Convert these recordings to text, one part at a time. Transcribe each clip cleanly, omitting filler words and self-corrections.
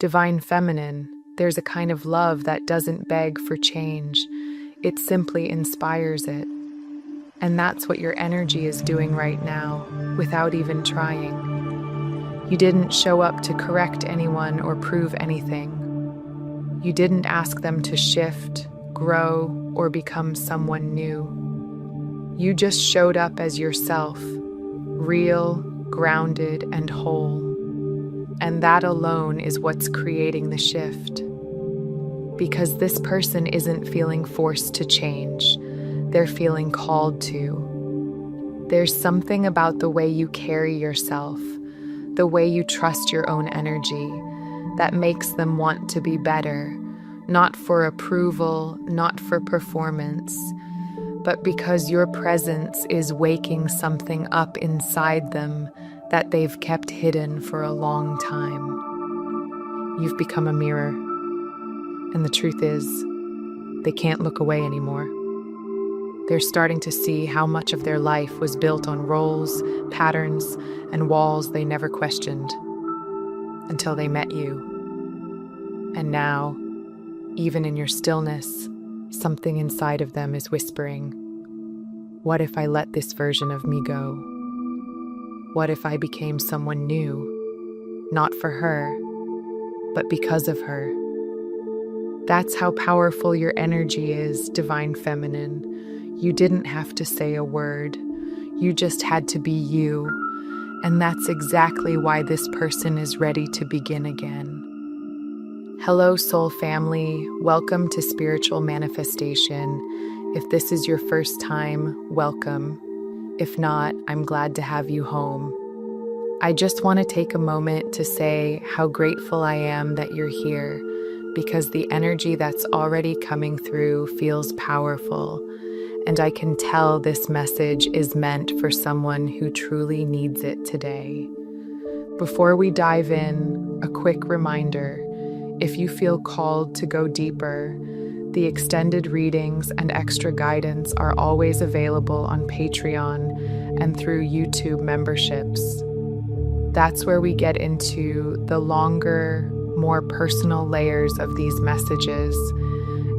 Divine Feminine, there's a kind of love that doesn't beg for change. It simply inspires it. And that's what your energy is doing right now, without even trying. You didn't show up to correct anyone or prove anything. You didn't ask them to shift, grow, or become someone new. You just showed up as yourself, real, grounded, and whole. And that alone is what's creating the shift. Because this person isn't feeling forced to change, they're feeling called to. There's something about the way you carry yourself, the way you trust your own energy, that makes them want to be better, not for approval, not for performance, but because your presence is waking something up inside them that they've kept hidden for a long time. You've become a mirror, and the truth is, they can't look away anymore. They're starting to see how much of their life was built on roles, patterns, and walls they never questioned until they met you. And now, even in your stillness, something inside of them is whispering, "What if I let this version of me go? What if I became someone new, not for her, but because of her?" That's how powerful your energy is, Divine Feminine. You didn't have to say a word. You just had to be you. And that's exactly why this person is ready to begin again. Hello, soul family. Welcome to Spiritual Manifestation. If this is your first time, welcome. If not, I'm glad to have you home. I just want to take a moment to say how grateful I am that you're here, because the energy that's already coming through feels powerful, and I can tell this message is meant for someone who truly needs it today. Before we dive in, a quick reminder: if you feel called to go deeper, the extended readings and extra guidance are always available on Patreon and through YouTube memberships. That's where we get into the longer, more personal layers of these messages,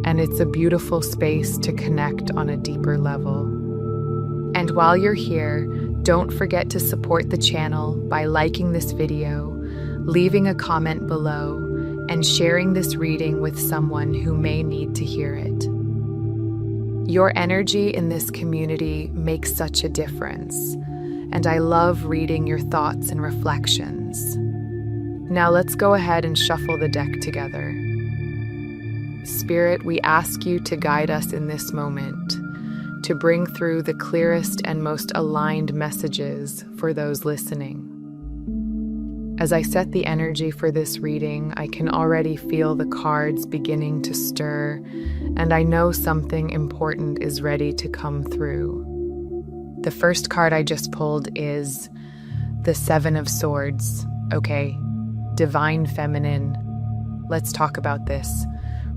and it's a beautiful space to connect on a deeper level. And while you're here, don't forget to support the channel by liking this video, leaving a comment below, and sharing this reading with someone who may need to hear it. Your energy in this community makes such a difference, and I love reading your thoughts and reflections. Now let's go ahead and shuffle the deck together. Spirit, we ask you to guide us in this moment, to bring through the clearest and most aligned messages for those listening. As I set the energy for this reading, I can already feel the cards beginning to stir, and I know something important is ready to come through. The first card I just pulled is the Seven of Swords. Okay, Divine Feminine. Let's talk about this.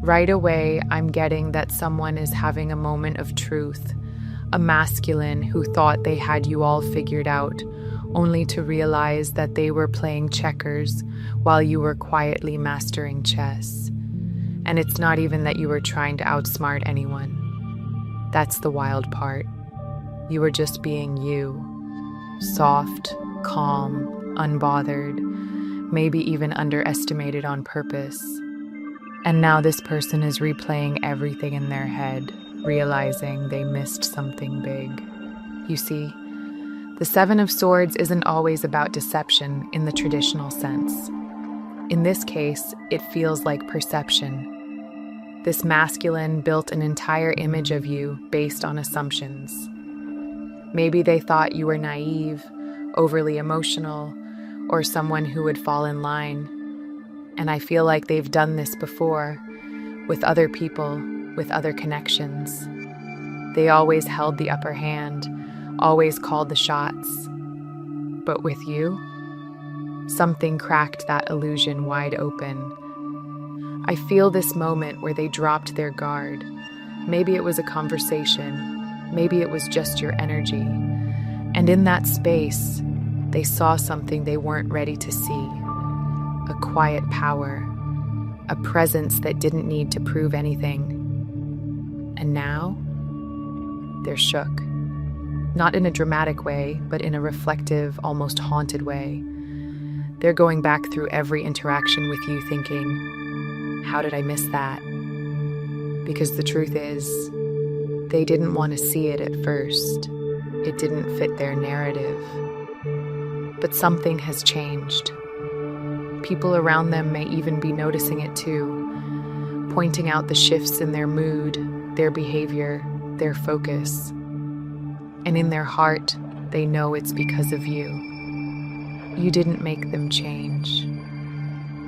Right away, I'm getting that someone is having a moment of truth, a masculine who thought they had you all figured out, only to realize that they were playing checkers while you were quietly mastering chess. And it's not even that you were trying to outsmart anyone. That's the wild part. You were just being you. Soft, calm, unbothered, maybe even underestimated on purpose. And now this person is replaying everything in their head, realizing they missed something big. You see, the Seven of Swords isn't always about deception in the traditional sense. In this case, it feels like perception. This masculine built an entire image of you based on assumptions. Maybe they thought you were naive, overly emotional, or someone who would fall in line. And I feel like they've done this before, with other people, with other connections. They always held the upper hand, always called the shots. But with you, something cracked that illusion wide open. I feel this moment where they dropped their guard. Maybe it was a conversation, maybe it was just your energy. And in that space, they saw something they weren't ready to see. A quiet power, a presence that didn't need to prove anything. And now, they're shook. Not in a dramatic way, but in a reflective, almost haunted way. They're going back through every interaction with you thinking, how did I miss that? Because the truth is, they didn't want to see it at first. It didn't fit their narrative. But something has changed. People around them may even be noticing it too, pointing out the shifts in their mood, their behavior, their focus. And in their heart, they know it's because of you. You didn't make them change.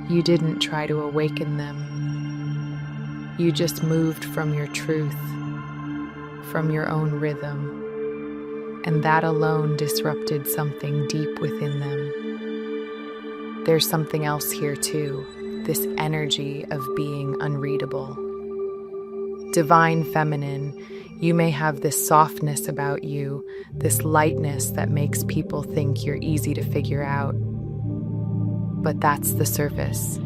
You didn't try to awaken them. You just moved from your truth, from your own rhythm. And that alone disrupted something deep within them. There's something else here too, this energy of being unreadable. Divine feminine, you may have this softness about you, this lightness that makes people think you're easy to figure out. But that's the surface.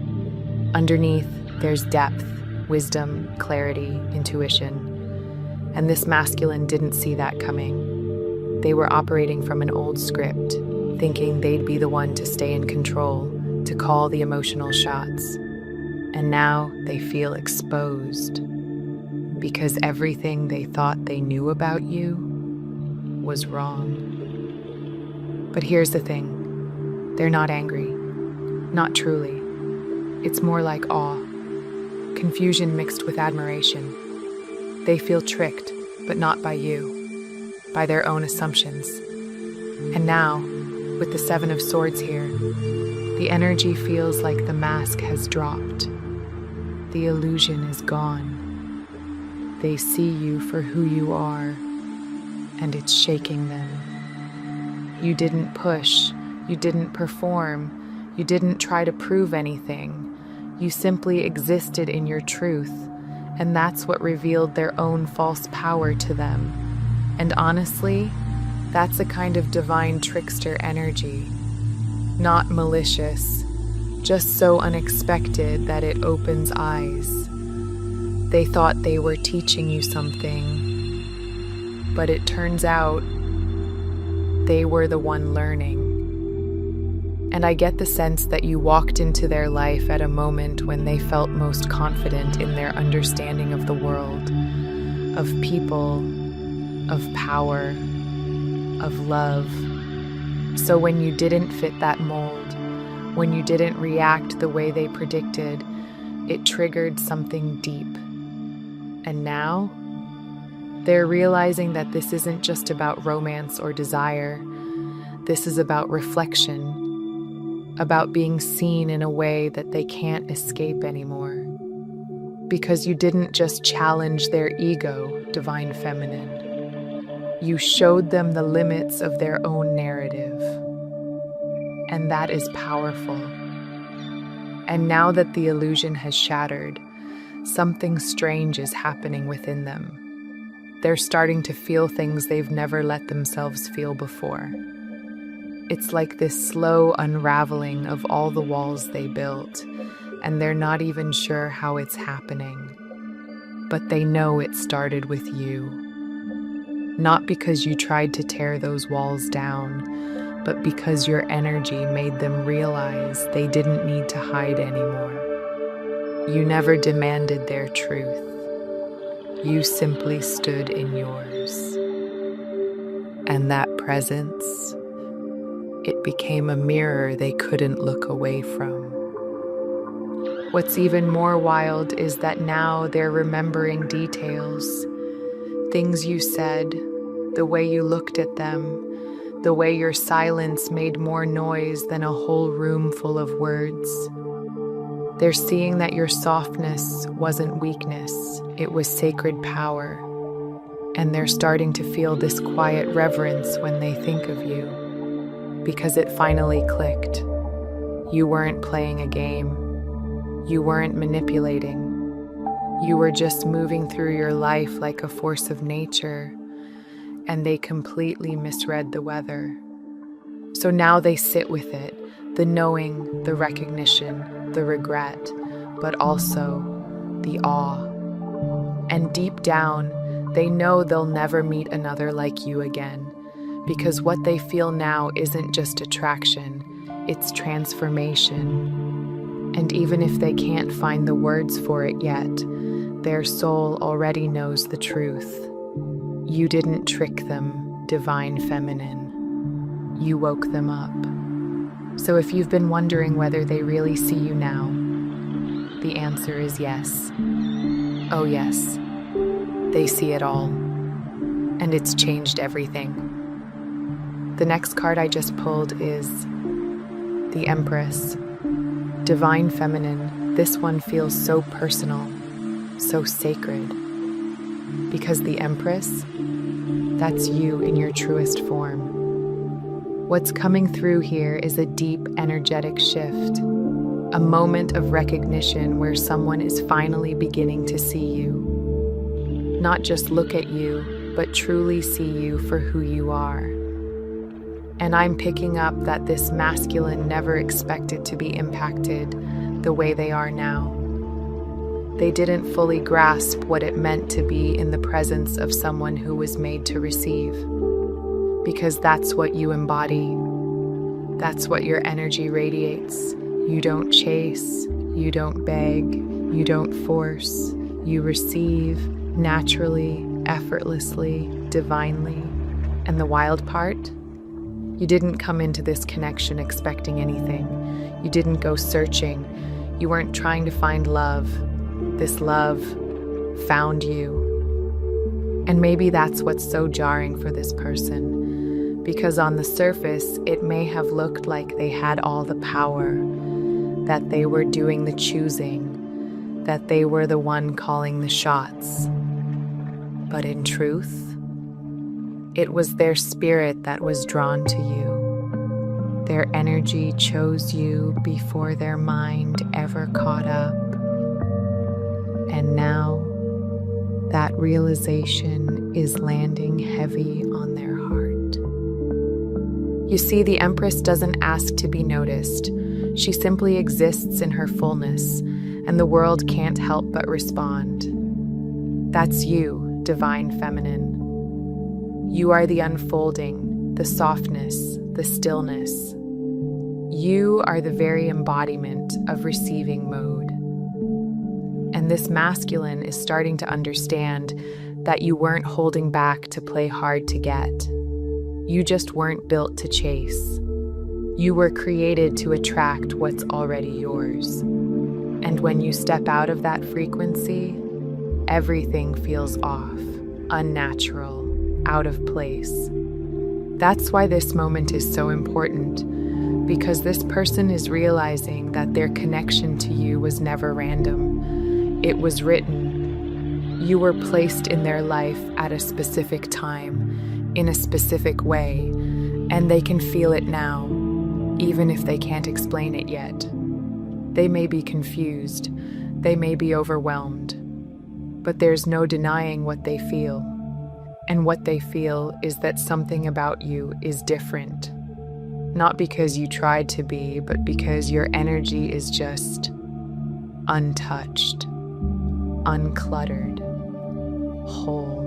Underneath, there's depth, wisdom, clarity, intuition. And this masculine didn't see that coming. They were operating from an old script, thinking they'd be the one to stay in control, to call the emotional shots. And now they feel exposed. Because everything they thought they knew about you was wrong. But here's the thing. They're not angry. Not truly. It's more like awe. Confusion mixed with admiration. They feel tricked, but not by you. By their own assumptions. And now, with the Seven of Swords here, the energy feels like the mask has dropped. The illusion is gone. They see you for who you are, and it's shaking them. You didn't push, you didn't perform, you didn't try to prove anything. You simply existed in your truth, and that's what revealed their own false power to them. And honestly, that's a kind of divine trickster energy. Not malicious, just so unexpected that it opens eyes. They thought they were teaching you something, but it turns out they were the one learning. And I get the sense that you walked into their life at a moment when they felt most confident in their understanding of the world, of people, of power, of love. So when you didn't fit that mold, when you didn't react the way they predicted, it triggered something deep. And now, they're realizing that this isn't just about romance or desire. This is about reflection, about being seen in a way that they can't escape anymore. Because you didn't just challenge their ego, divine feminine. You showed them the limits of their own narrative. And that is powerful. And now that the illusion has shattered, something strange is happening within them. They're starting to feel things they've never let themselves feel before. It's like this slow unraveling of all the walls they built, and they're not even sure how it's happening. But they know it started with you. Not because you tried to tear those walls down, but because your energy made them realize they didn't need to hide anymore. You never demanded their truth. You simply stood in yours. And that presence, it became a mirror they couldn't look away from. What's even more wild is that now they're remembering details. Things you said, the way you looked at them, the way your silence made more noise than a whole room full of words. They're seeing that your softness wasn't weakness, it was sacred power. And they're starting to feel this quiet reverence when they think of you. Because it finally clicked. You weren't playing a game. You weren't manipulating. You were just moving through your life like a force of nature. And they completely misread the weather. So now they sit with it. The knowing, the recognition, the regret, but also the awe. And deep down, they know they'll never meet another like you again, because what they feel now isn't just attraction, it's transformation. And even if they can't find the words for it yet, their soul already knows the truth. You didn't trick them, divine feminine. You woke them up. So if you've been wondering whether they really see you now, the answer is yes. Oh yes, they see it all. And it's changed everything. The next card I just pulled is the Empress. Divine feminine, this one feels so personal, so sacred. Because the Empress, that's you in your truest form. What's coming through here is a deep energetic shift, a moment of recognition where someone is finally beginning to see you. Not just look at you, but truly see you for who you are. And I'm picking up that this masculine never expected to be impacted the way they are now. They didn't fully grasp what it meant to be in the presence of someone who was made to receive. Because that's what you embody. That's what your energy radiates. You don't chase, you don't beg, you don't force. You receive naturally, effortlessly, divinely. And the wild part? You didn't come into this connection expecting anything. You didn't go searching. You weren't trying to find love. This love found you. And maybe that's what's so jarring for this person. Because on the surface, it may have looked like they had all the power, that they were doing the choosing, that they were the one calling the shots. But in truth, it was their spirit that was drawn to you. Their energy chose you before their mind ever caught up. And now, that realization is landing heavy on their heart. You see, the Empress doesn't ask to be noticed. She simply exists in her fullness, and the world can't help but respond. That's you, divine feminine. You are the unfolding, the softness, the stillness. You are the very embodiment of receiving mode. And this masculine is starting to understand that you weren't holding back to play hard to get. You just weren't built to chase. You were created to attract what's already yours. And when you step out of that frequency, everything feels off, unnatural, out of place. That's why this moment is so important, because this person is realizing that their connection to you was never random. It was written. You were placed in their life at a specific time, in a specific way, and they can feel it now, even if they can't explain it yet. They may be confused, they may be overwhelmed, but there's no denying what they feel. And what they feel is that something about you is different. Not because you tried to be, but because your energy is just untouched, uncluttered, whole.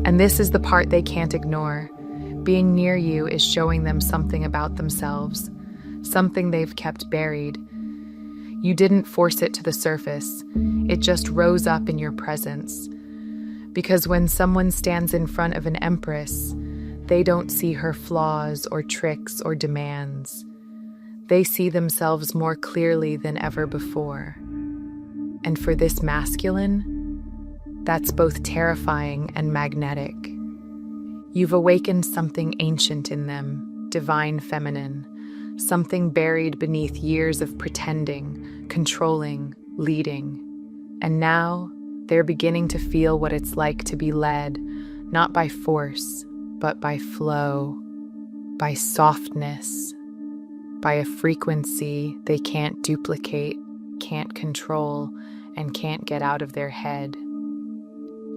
And this is the part they can't ignore. Being near you is showing them something about themselves, something they've kept buried. You didn't force it to the surface. It just rose up in your presence. Because when someone stands in front of an Empress, they don't see her flaws or tricks or demands. They see themselves more clearly than ever before. And for this masculine, that's both terrifying and magnetic. You've awakened something ancient in them, divine feminine, something buried beneath years of pretending, controlling, leading. And now they're beginning to feel what it's like to be led, not by force, but by flow, by softness, by a frequency they can't duplicate, can't control, and can't get out of their head.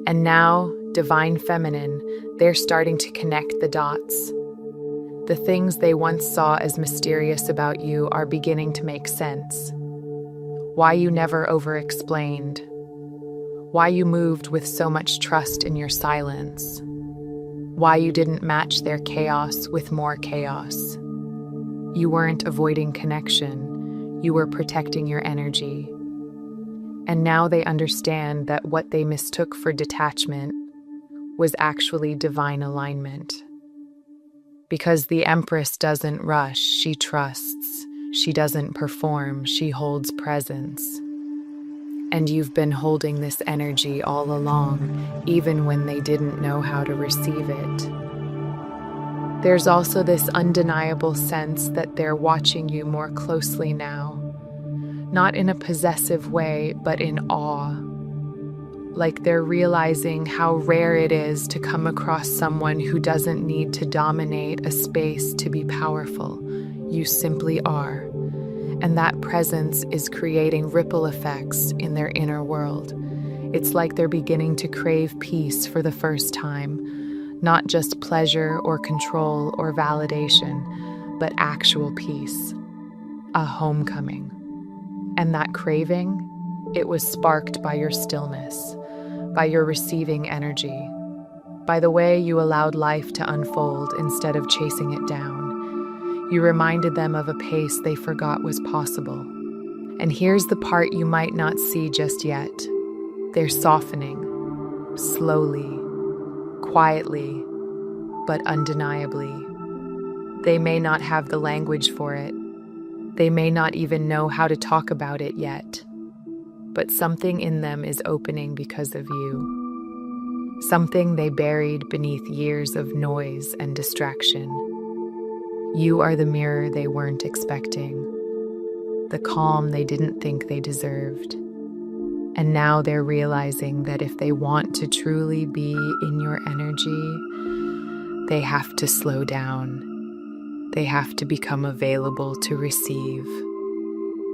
And now, divine feminine, they're starting to connect the dots. The things they once saw as mysterious about you are beginning to make sense. why you never over-explained, why you moved with so much trust in your silence, why you didn't match their chaos with more chaos. You weren't avoiding connection, you were protecting your energy. And now they understand that what they mistook for detachment was actually divine alignment. Because the Empress doesn't rush, she trusts. She doesn't perform, she holds presence. And you've been holding this energy all along, even when they didn't know how to receive it. There's also this undeniable sense that they're watching you more closely now. Not in a possessive way, but in awe. Like they're realizing how rare it is to come across someone who doesn't need to dominate a space to be powerful. You simply are. And that presence is creating ripple effects in their inner world. It's like they're beginning to crave peace for the first time, not just pleasure or control or validation, but actual peace, a homecoming. And that craving, it was sparked by your stillness, by your receiving energy, by the way you allowed life to unfold instead of chasing it down. You reminded them of a pace they forgot was possible. And here's the part you might not see just yet. They're softening, slowly, quietly, but undeniably. They may not have the language for it. They may not even know how to talk about it yet. But something in them is opening because of you. Something they buried beneath years of noise and distraction. You are the mirror they weren't expecting, the calm they didn't think they deserved. And now they're realizing that if they want to truly be in your energy, they have to slow down. They have to become available to receive,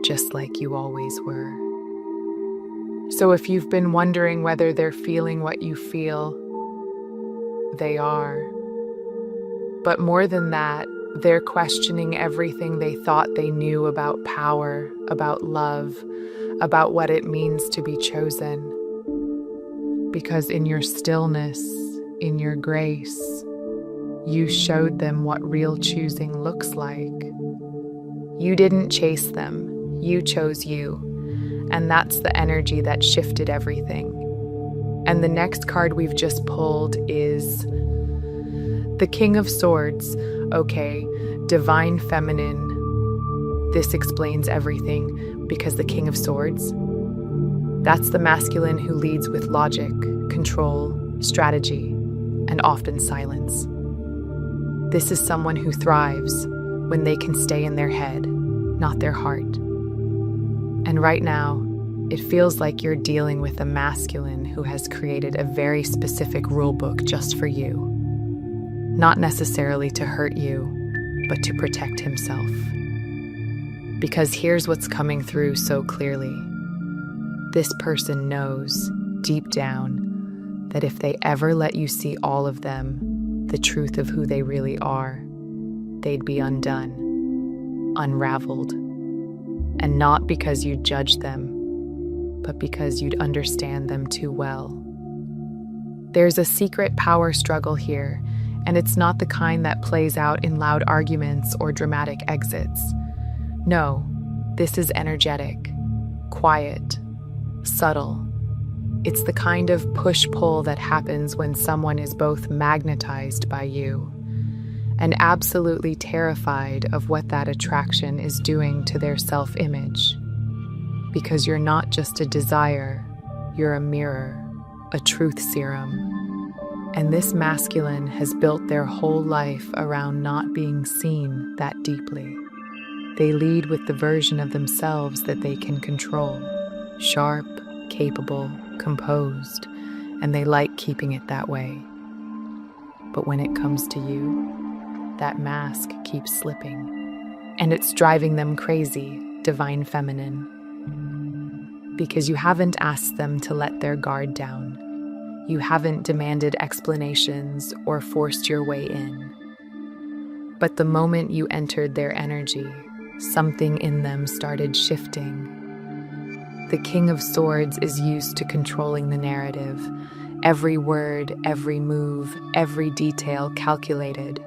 just like you always were. So if you've been wondering whether they're feeling what you feel, they are. But more than that, they're questioning everything they thought they knew about power, about love, about what it means to be chosen. Because in your stillness, in your grace, you showed them what real choosing looks like. You didn't chase them, you chose you. And that's the energy that shifted everything. And the next card we've just pulled is the King of Swords. Okay, divine feminine. This explains everything, because the King of Swords, that's the masculine who leads with logic, control, strategy, and often silence. This is someone who thrives when they can stay in their head, not their heart. And right now, it feels like you're dealing with a masculine who has created a very specific rule book just for you. Not necessarily to hurt you, but to protect himself. Because here's what's coming through so clearly. This person knows, deep down, that if they ever let you see all of them, the truth of who they really are, they'd be undone, unraveled. And not because you'd judge them, but because you'd understand them too well. There's a secret power struggle here, and it's not the kind that plays out in loud arguments or dramatic exits. No, this is energetic, quiet, subtle. It's the kind of push-pull that happens when someone is both magnetized by you and absolutely terrified of what that attraction is doing to their self-image. Because you're not just a desire, you're a mirror, a truth serum. And this masculine has built their whole life around not being seen that deeply. They lead with the version of themselves that they can control, sharp, capable, composed, and they like keeping it that way. But when it comes to you, that mask keeps slipping, and it's driving them crazy, divine feminine. Because you haven't asked them to let their guard down. You haven't demanded explanations or forced your way in. But the moment you entered their energy, something in them started shifting. The King of Swords is used to controlling the narrative. Every word, every move, every detail calculated.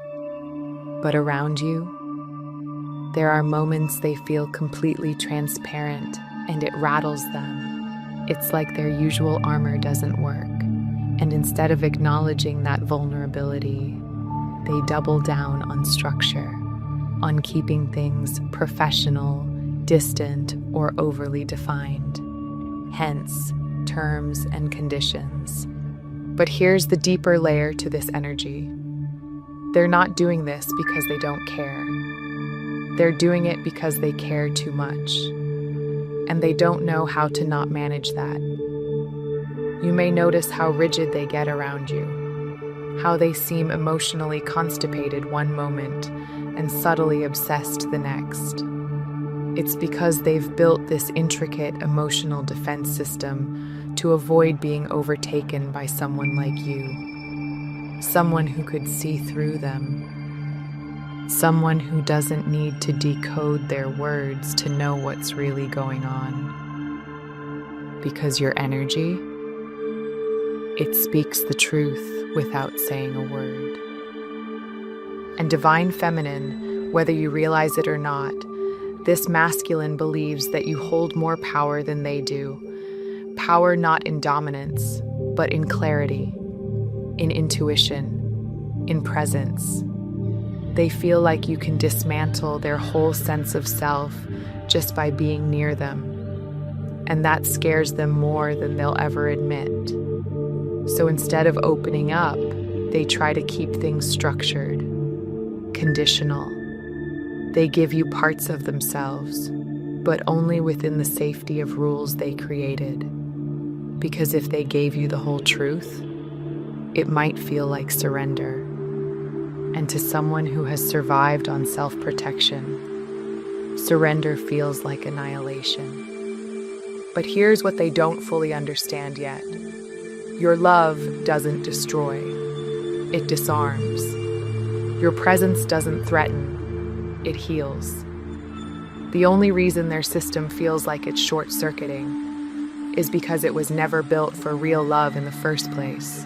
But around you, there are moments they feel completely transparent, and it rattles them. It's like their usual armor doesn't work. And instead of acknowledging that vulnerability, they double down on structure, on keeping things professional, distant, or overly defined. Hence, terms and conditions. But here's the deeper layer to this energy. They're not doing this because they don't care. They're doing it because they care too much. And they don't know how to not manage that. You may notice how rigid they get around you, how they seem emotionally constipated one moment and subtly obsessed the next. It's because they've built this intricate emotional defense system to avoid being overtaken by someone like you, someone who could see through them, someone who doesn't need to decode their words to know what's really going on. Because your energy, it speaks the truth without saying a word. And divine feminine, whether you realize it or not, this masculine believes that you hold more power than they do. Power not in dominance, but in clarity, in intuition, in presence. They feel like you can dismantle their whole sense of self just by being near them. And that scares them more than they'll ever admit. So instead of opening up, they try to keep things structured, conditional. They give you parts of themselves, but only within the safety of rules they created. Because if they gave you the whole truth, it might feel like surrender. And to someone who has survived on self-protection, surrender feels like annihilation. But here's what they don't fully understand yet. Your love doesn't destroy, it disarms. Your presence doesn't threaten, it heals. The only reason their system feels like it's short-circuiting is because it was never built for real love in the first place.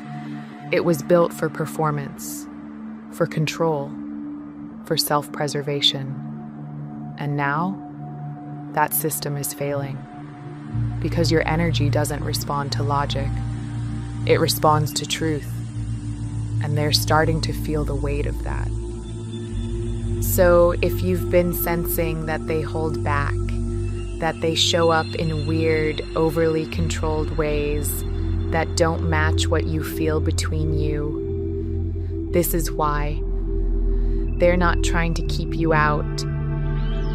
It was built for performance, for control, for self-preservation. And now, that system is failing because your energy doesn't respond to logic. It responds to truth, and they're starting to feel the weight of that. So if you've been sensing that they hold back, that they show up in weird, overly controlled ways that don't match what you feel between you, this is why. They're not trying to keep you out.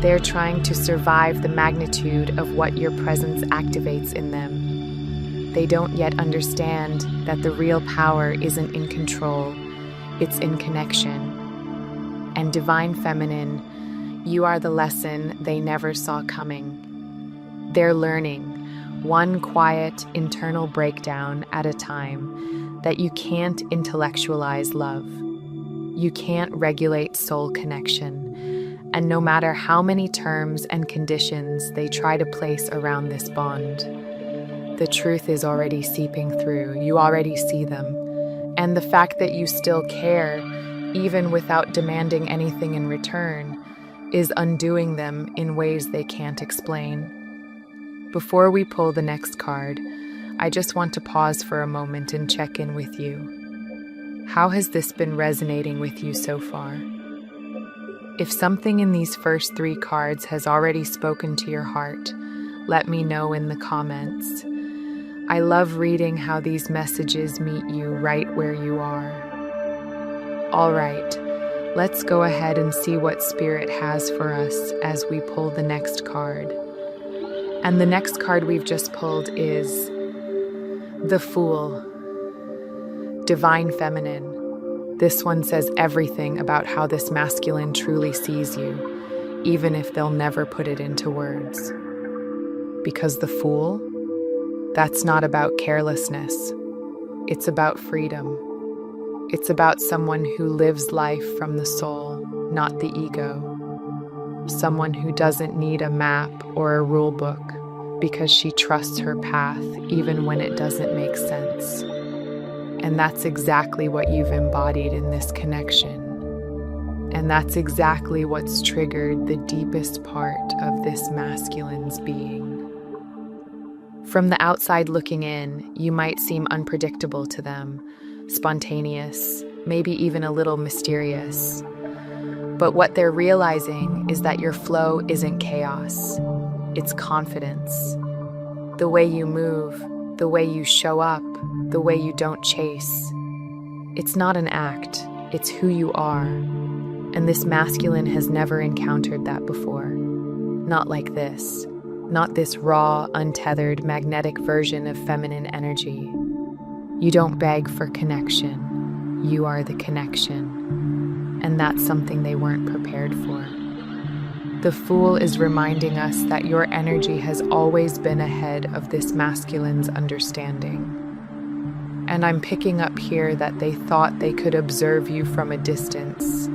They're trying to survive the magnitude of what your presence activates in them. They don't yet understand that the real power isn't in control, it's in connection. And divine feminine, you are the lesson they never saw coming. They're learning, one quiet internal breakdown at a time, that you can't intellectualize love. You can't regulate soul connection. And no matter how many terms and conditions they try to place around this bond, the truth is already seeping through. You already see them. And the fact that you still care, even without demanding anything in return, is undoing them in ways they can't explain. Before we pull the next card, I just want to pause for a moment and check in with you. How has this been resonating with you so far? If something in these first 3 cards has already spoken to your heart, let me know in the comments. I love reading how these messages meet you right where you are. All right, let's go ahead and see what Spirit has for us as we pull the next card. And the next card we've just pulled is the Fool, Divine Feminine. This one says everything about how this masculine truly sees you, even if they'll never put it into words. Because the Fool, that's not about carelessness. It's about freedom. It's about someone who lives life from the soul, not the ego. Someone who doesn't need a map or a rule book because she trusts her path even when it doesn't make sense. And that's exactly what you've embodied in this connection. And that's exactly what's triggered the deepest part of this masculine's being. From the outside looking in, you might seem unpredictable to them, spontaneous, maybe even a little mysterious. But what they're realizing is that your flow isn't chaos, it's confidence. The way you move, the way you show up, the way you don't chase. It's not an act, it's who you are. And this masculine has never encountered that before. Not like this. Not this raw, untethered, magnetic version of feminine energy. You don't beg for connection. You are the connection. And that's something they weren't prepared for. The Fool is reminding us that your energy has always been ahead of this masculine's understanding. And I'm picking up here that they thought they could observe you from a distance,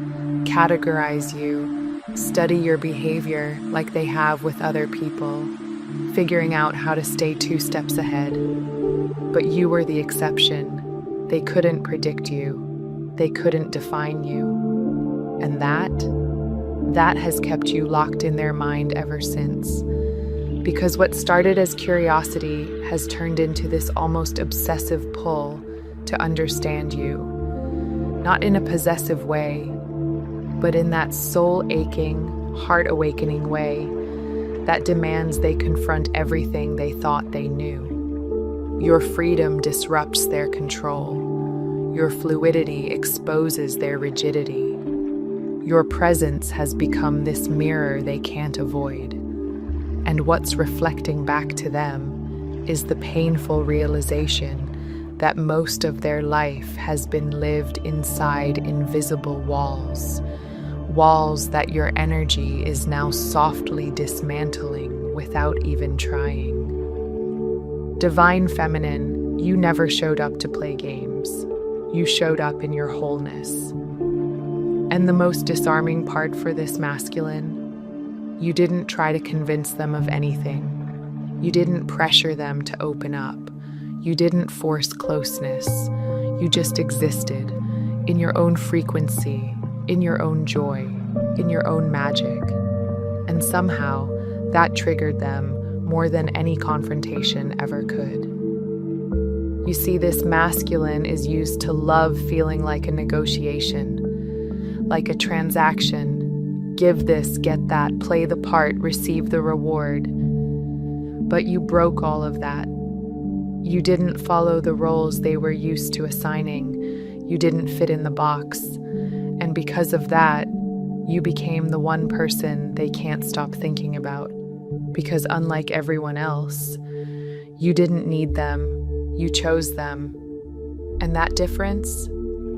categorize you, study your behavior like they have with other people, figuring out how to stay 2 steps ahead. But you were the exception. They couldn't predict you. They couldn't define you. And that has kept you locked in their mind ever since. Because what started as curiosity has turned into this almost obsessive pull to understand you. Not in a possessive way, but in that soul-aching, heart-awakening way that demands they confront everything they thought they knew. Your freedom disrupts their control. Your fluidity exposes their rigidity. Your presence has become this mirror they can't avoid. And what's reflecting back to them is the painful realization that most of their life has been lived inside invisible walls. Walls that your energy is now softly dismantling without even trying. Divine Feminine, you never showed up to play games. You showed up in your wholeness. And the most disarming part for this masculine, you didn't try to convince them of anything. You didn't pressure them to open up. You didn't force closeness. You just existed in your own frequency, in your own joy, in your own magic. And somehow, that triggered them more than any confrontation ever could. You see, this masculine is used to love feeling like a negotiation, like a transaction. Give this, get that, play the part, receive the reward. But you broke all of that. You didn't follow the roles they were used to assigning. You didn't fit in the box. And because of that, you became the one person they can't stop thinking about. Because unlike everyone else, you didn't need them, you chose them. And that difference,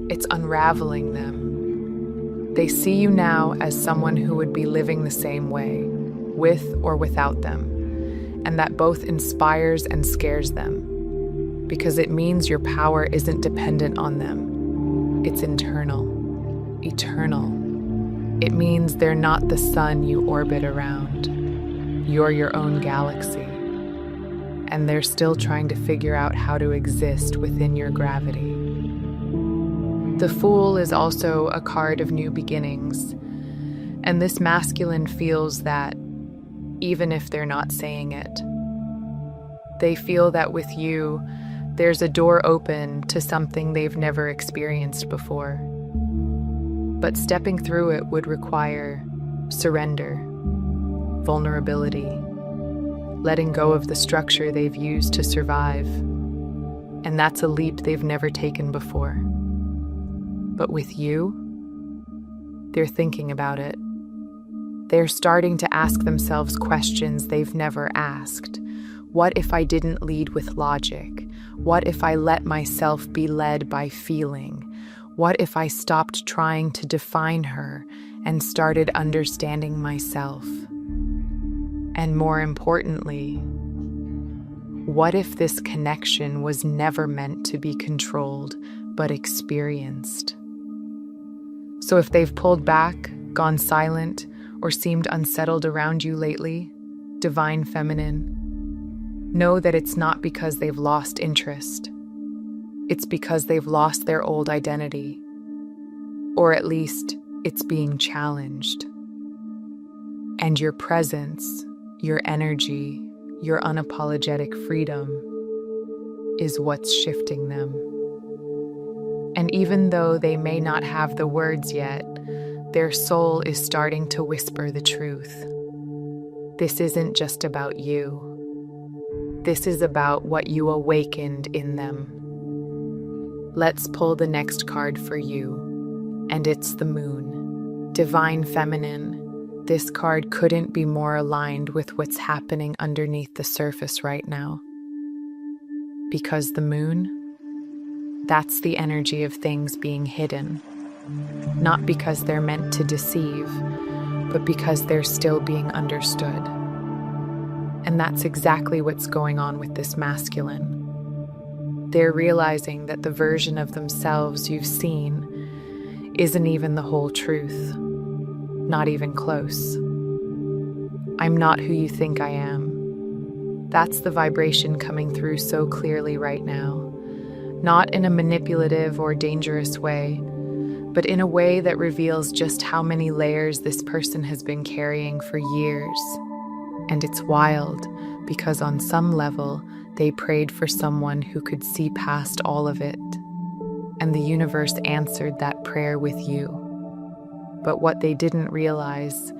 it's unraveling them. They see you now as someone who would be living the same way, with or without them. And that both inspires and scares them. Because it means your power isn't dependent on them. It's internal. Eternal. It means they're not the sun you orbit around. You're your own galaxy. And they're still trying to figure out how to exist within your gravity. The Fool is also a card of new beginnings. And this masculine feels that, even if they're not saying it. They feel that with you, there's a door open to something they've never experienced before. But stepping through it would require surrender, vulnerability, letting go of the structure they've used to survive. And that's a leap they've never taken before. But with you, they're thinking about it. They're starting to ask themselves questions they've never asked. What if I didn't lead with logic? What if I let myself be led by feeling? What if I stopped trying to define her and started understanding myself? And more importantly, what if this connection was never meant to be controlled, but experienced? So if they've pulled back, gone silent, or seemed unsettled around you lately, Divine Feminine, know that it's not because they've lost interest. It's because they've lost their old identity. Or at least, it's being challenged. And your presence, your energy, your unapologetic freedom is what's shifting them. And even though they may not have the words yet, their soul is starting to whisper the truth. This isn't just about you. This is about what you awakened in them. Let's pull the next card for you, and it's the Moon. Divine Feminine. This card couldn't be more aligned with what's happening underneath the surface right now. Because the Moon, that's the energy of things being hidden. Not because they're meant to deceive, but because they're still being understood. And that's exactly what's going on with this masculine. They're realizing that the version of themselves you've seen isn't even the whole truth. Not even close. I'm not who you think I am. That's the vibration coming through so clearly right now. Not in a manipulative or dangerous way, but in a way that reveals just how many layers this person has been carrying for years. And it's wild, because on some level, they prayed for someone who could see past all of it. And the universe answered that prayer with you. But what they didn't realize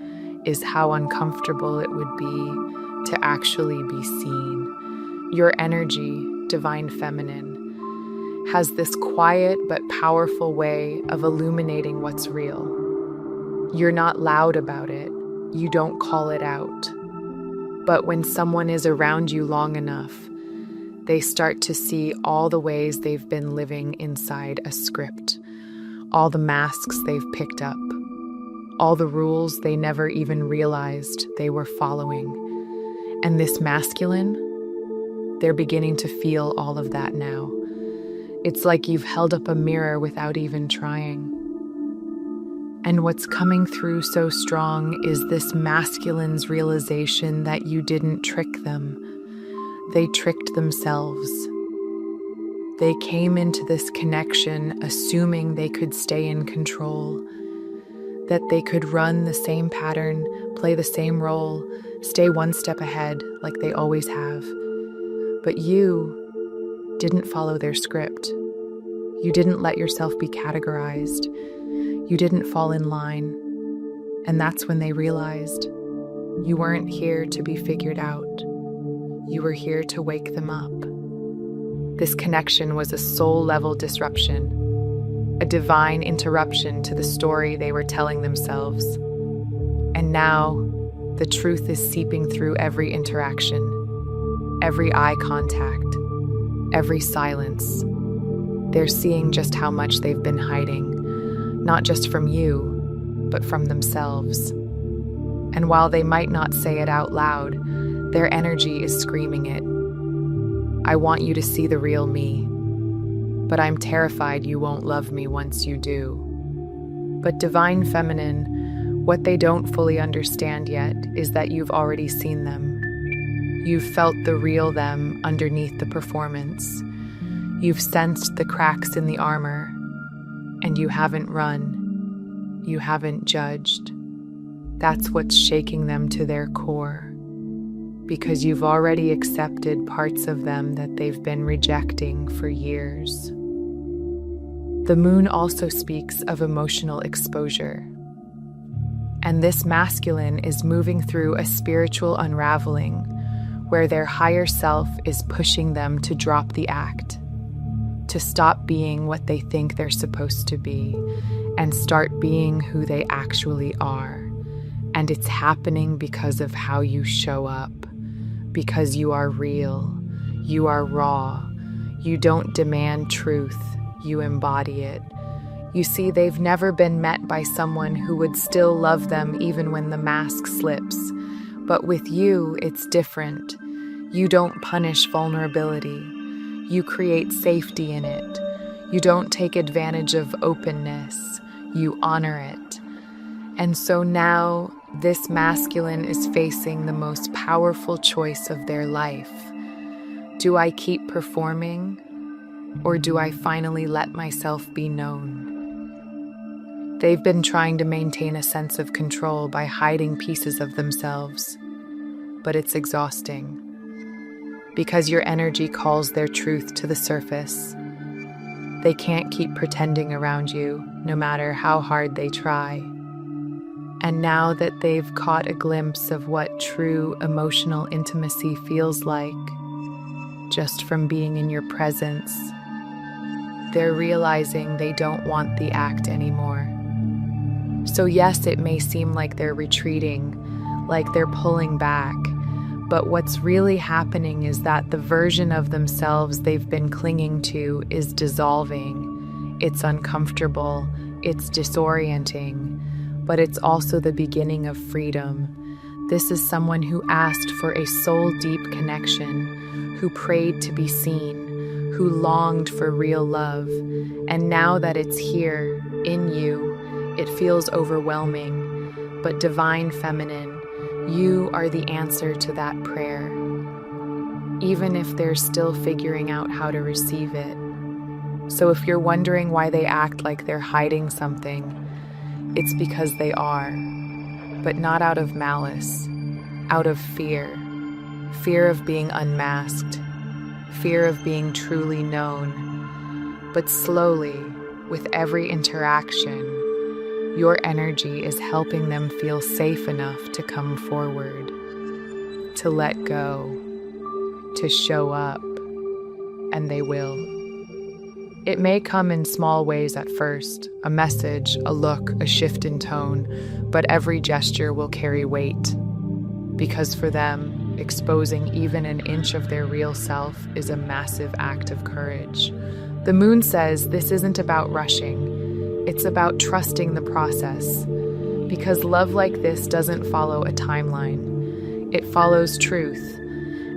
is how uncomfortable it would be to actually be seen. Your energy, Divine Feminine, has this quiet but powerful way of illuminating what's real. You're not loud about it. You don't call it out. But when someone is around you long enough, they start to see all the ways they've been living inside a script, all the masks they've picked up, all the rules they never even realized they were following. And this masculine, they're beginning to feel all of that now. It's like you've held up a mirror without even trying. And what's coming through so strong is this masculine's realization that you didn't trick them. They tricked themselves. They came into this connection assuming they could stay in control, that they could run the same pattern, play the same role, stay one step ahead like they always have. But you didn't follow their script. You didn't let yourself be categorized. You didn't fall in line. And that's when they realized you weren't here to be figured out. You were here to wake them up. This connection was a soul-level disruption, a divine interruption to the story they were telling themselves. And now, the truth is seeping through every interaction, every eye contact, every silence. They're seeing just how much they've been hiding, not just from you, but from themselves. And while they might not say it out loud, their energy is screaming it. I want you to see the real me, but I'm terrified you won't love me once you do. But Divine Feminine, what they don't fully understand yet is that you've already seen them. You've felt the real them underneath the performance. You've sensed the cracks in the armor, and you haven't run. You haven't judged. That's what's shaking them to their core, because you've already accepted parts of them that they've been rejecting for years. The Moon also speaks of emotional exposure. And this masculine is moving through a spiritual unraveling where their higher self is pushing them to drop the act, to stop being what they think they're supposed to be and start being who they actually are. And it's happening because of how you show up, because you are real, you are raw, you don't demand truth, you embody it. You see, they've never been met by someone who would still love them even when the mask slips. But with you, it's different. You don't punish vulnerability. You create safety in it. You don't take advantage of openness. You honor it. And so now, this masculine is facing the most powerful choice of their life. Do I keep performing, or do I finally let myself be known? They've been trying to maintain a sense of control by hiding pieces of themselves, but it's exhausting. Because your energy calls their truth to the surface. They can't keep pretending around you, no matter how hard they try. And now that they've caught a glimpse of what true emotional intimacy feels like, just from being in your presence, they're realizing they don't want the act anymore. So yes, it may seem like they're retreating, like they're pulling back, but what's really happening is that the version of themselves they've been clinging to is dissolving. It's uncomfortable, it's disorienting, but it's also the beginning of freedom. This is someone who asked for a soul-deep connection, who prayed to be seen, who longed for real love. And now that it's here, in you, it feels overwhelming. But Divine Feminine, you are the answer to that prayer, even if they're still figuring out how to receive it. So if you're wondering why they act like they're hiding something, it's because they are, but not out of malice, out of fear. Fear of being unmasked, fear of being truly known. But slowly, with every interaction, your energy is helping them feel safe enough to come forward, to let go, to show up, and they will. It may come in small ways at first, a message, a look, a shift in tone, but every gesture will carry weight. Because for them, exposing even an inch of their real self is a massive act of courage. The moon says this isn't about rushing. It's about trusting the process, because love like this doesn't follow a timeline. It follows truth,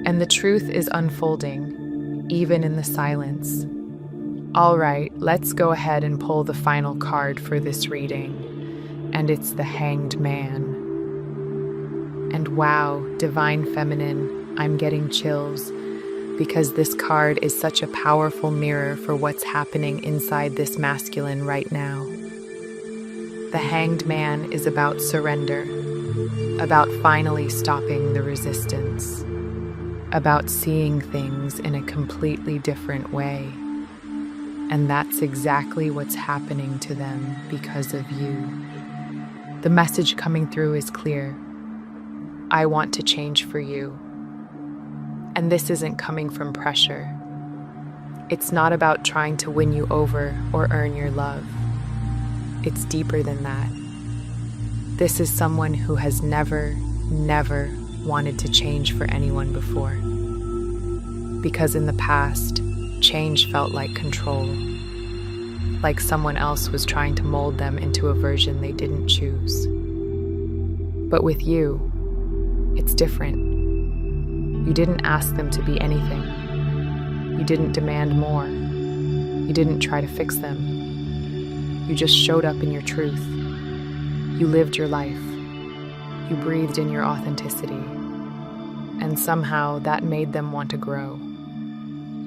and the truth is unfolding, even in the silence. All right, let's go ahead and pull the final card for this reading, and it's the Hanged Man. And wow, Divine Feminine, I'm getting chills, because this card is such a powerful mirror for what's happening inside this masculine right now. The Hanged Man is about surrender, about finally stopping the resistance, about seeing things in a completely different way. And that's exactly what's happening to them because of you. The message coming through is clear. I want to change for you. And this isn't coming from pressure. It's not about trying to win you over or earn your love. It's deeper than that. This is someone who has never wanted to change for anyone before. Because in the past, change felt like control. Like someone else was trying to mold them into a version they didn't choose. But with you, it's different. You didn't ask them to be anything. You didn't demand more. You didn't try to fix them. You just showed up in your truth. You lived your life. You breathed in your authenticity. And somehow that made them want to grow.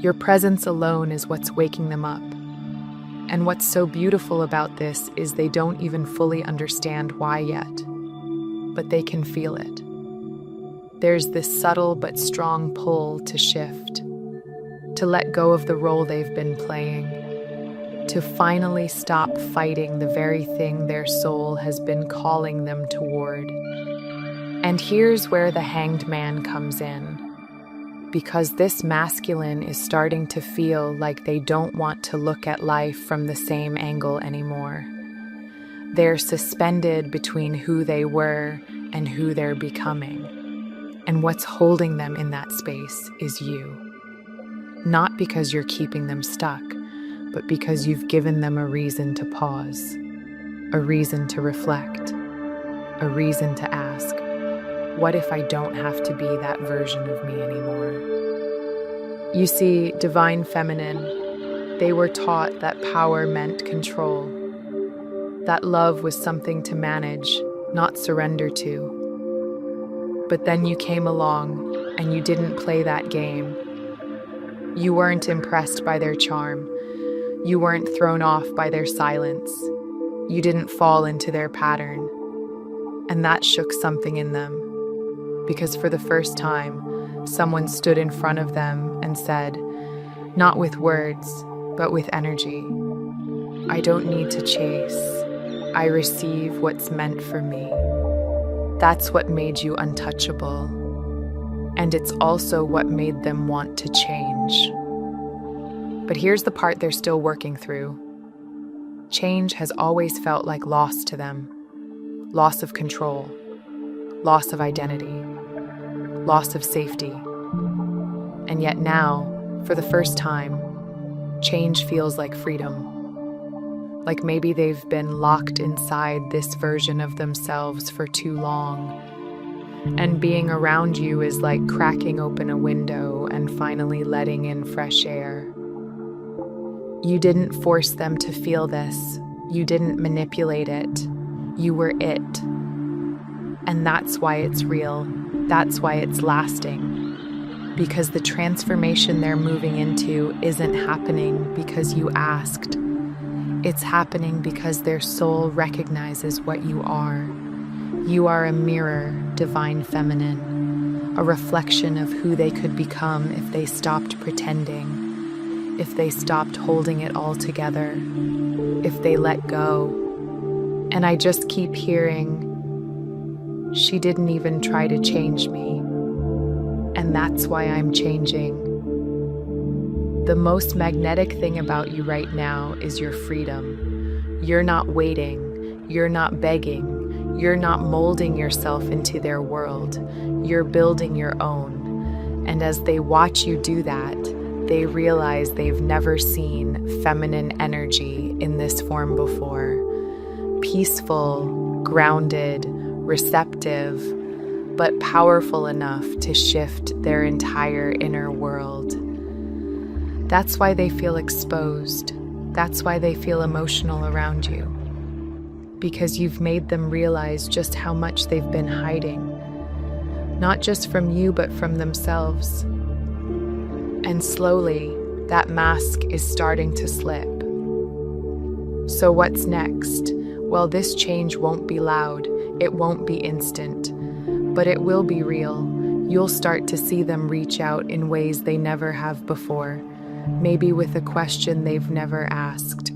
Your presence alone is what's waking them up. And what's so beautiful about this is they don't even fully understand why yet, but they can feel it. There's this subtle but strong pull to shift, to let go of the role they've been playing, to finally stop fighting the very thing their soul has been calling them toward. And here's where the Hanged Man comes in, because this masculine is starting to feel like they don't want to look at life from the same angle anymore. They're suspended between who they were and who they're becoming. And what's holding them in that space is you. Not because you're keeping them stuck, but because you've given them a reason to pause, a reason to reflect, a reason to ask, what if I don't have to be that version of me anymore? You see, Divine Feminine, they were taught that power meant control, that love was something to manage, not surrender to. But then you came along and you didn't play that game. You weren't impressed by their charm. You weren't thrown off by their silence. You didn't fall into their pattern. And that shook something in them, because for the first time, someone stood in front of them and said, not with words, but with energy, I don't need to chase. I receive what's meant for me. That's what made you untouchable. And it's also what made them want to change. But here's the part they're still working through. Change has always felt like loss to them. Loss of control, loss of identity, loss of safety. And yet now, for the first time, change feels like freedom. Like maybe they've been locked inside this version of themselves for too long. And being around you is like cracking open a window and finally letting in fresh air. You didn't force them to feel this. You didn't manipulate it. You were it. And that's why it's real. That's why it's lasting. Because the transformation they're moving into isn't happening because you asked. It's happening because their soul recognizes what you are. You are a mirror, divine feminine, a reflection of who they could become if they stopped pretending, if they stopped holding it all together, if they let go. And I just keep hearing, she didn't even try to change me, and that's why I'm changing. The most magnetic thing about you right now is your freedom. You're not waiting, you're not begging, you're not molding yourself into their world. You're building your own. And as they watch you do that, they realize they've never seen feminine energy in this form before. Peaceful, grounded, receptive, but powerful enough to shift their entire inner world. That's why they feel exposed. That's why they feel emotional around you. Because you've made them realize just how much they've been hiding. Not just from you, but from themselves. And slowly, that mask is starting to slip. So what's next? Well, this change won't be loud. It won't be instant. But it will be real. You'll start to see them reach out in ways they never have before. Maybe with a question they've never asked.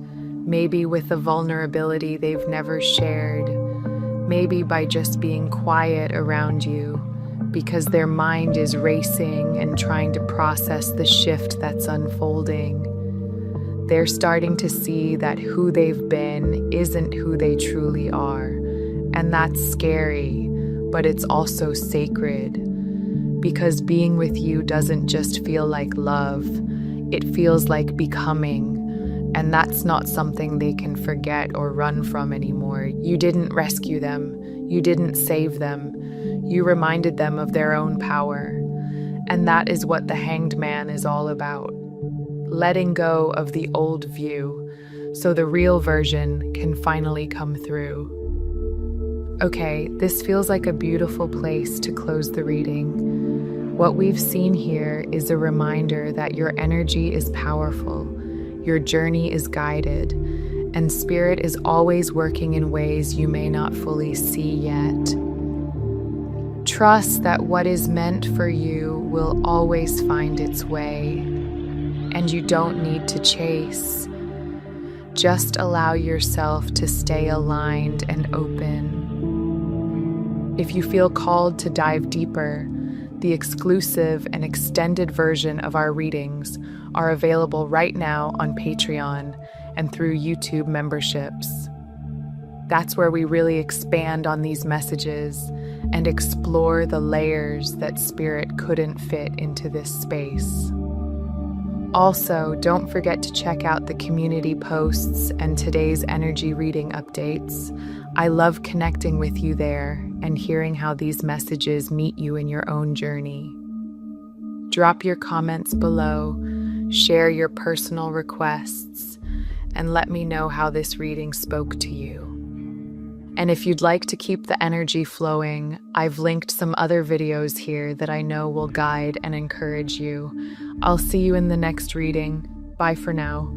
Maybe with a vulnerability they've never shared. Maybe by just being quiet around you, because their mind is racing and trying to process the shift that's unfolding. They're starting to see that who they've been isn't who they truly are. And that's scary, but it's also sacred. Because being with you doesn't just feel like love. It feels like becoming, and that's not something they can forget or run from anymore. You didn't rescue them. You didn't save them. You reminded them of their own power. And that is what the Hanged Man is all about. Letting go of the old view so the real version can finally come through. Okay, this feels like a beautiful place to close the reading. What we've seen here is a reminder that your energy is powerful, your journey is guided, and spirit is always working in ways you may not fully see yet. Trust that what is meant for you will always find its way, and you don't need to chase. Just allow yourself to stay aligned and open. If you feel called to dive deeper, the exclusive and extended version of our readings are available right now on Patreon and through YouTube memberships. That's where we really expand on these messages and explore the layers that spirit couldn't fit into this space. Also, don't forget to check out the community posts and today's energy reading updates. I love connecting with you there and hearing how these messages meet you in your own journey. Drop your comments below, share your personal requests, and let me know how this reading spoke to you. And if you'd like to keep the energy flowing, I've linked some other videos here that I know will guide and encourage you. I'll see you in the next reading. Bye for now.